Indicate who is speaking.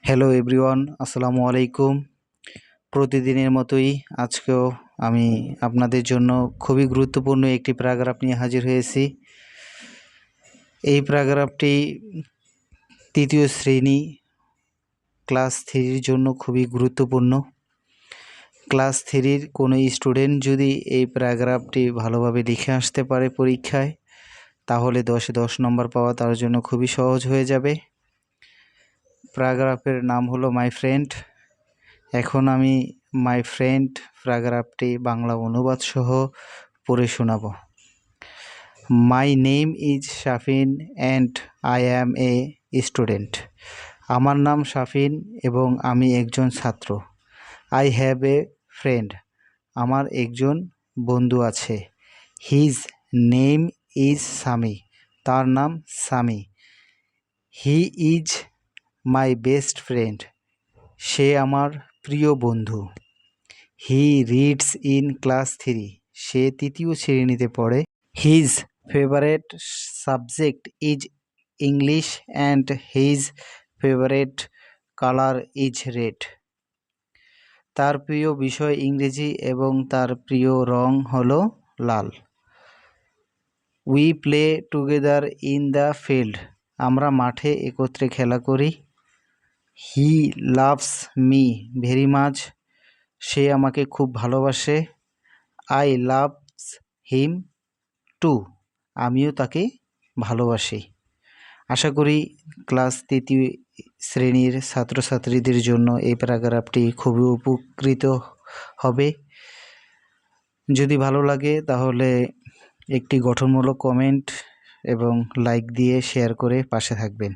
Speaker 1: Hello everyone, আসসালামু আলাইকুম। প্রতিদিনের মতোই আজকেও আমি আপনাদের জন্য খুবই গুরুত্বপূর্ণ একটি প্যারাগ্রাফ নিয়ে হাজির হয়েছি। এই প্যারাগ্রাফটি তৃতীয় শ্রেণী ক্লাস 3-র জন্য খুবই গুরুত্বপূর্ণ। ক্লাস 3-র কোনো স্টুডেন্ট যদি এই প্যারাগ্রাফটি ভালোভাবে লিখে আসতে পারে পরীক্ষায়, তাহলে 10-এ 10 নম্বর পাওয়া তার জন্য খুবই সহজ হয়ে যাবে। প্যারাগ্রাফের নাম হলো মাই ফ্রেন্ড। এখন আমি মাই ফ্রেন্ড প্যারাগ্রাফটি বাংলা অনুবাদ সহ পড়ে শোনাব। My name is Shafin and I am a student. আমার নাম শাফিন এবং আমি একজন ছাত্র। I have a friend. আমার একজন বন্ধু আছে। His name is Sami. তার নাম সামি। He is my best friend. সে আমার প্রিয় বন্ধু। He reads in class 3। সে তৃতীয় শ্রেণীতে পড়ে। His favourite subject is English and his favourite colour is red. তার প্রিয় বিষয় ইংরেজি এবং তার প্রিয় রং হলো লাল। We play together in the field. আমরা মাঠে একত্রে খেলা করি। He loves me very much. সে আমাকে খুব ভালোবাসে। I loves him too. আমিও তাকে ভালোবাসি। আশা করি ক্লাস 3 শ্রেণীর ছাত্রছাত্রীদের জন্য এই প্যারাগ্রাফটি খুবই উপকৃত হবে। যদি ভালো লাগে তাহলে একটি গঠনমূলক কমেন্ট এবং লাইক দিয়ে শেয়ার করে পাশে থাকবেন।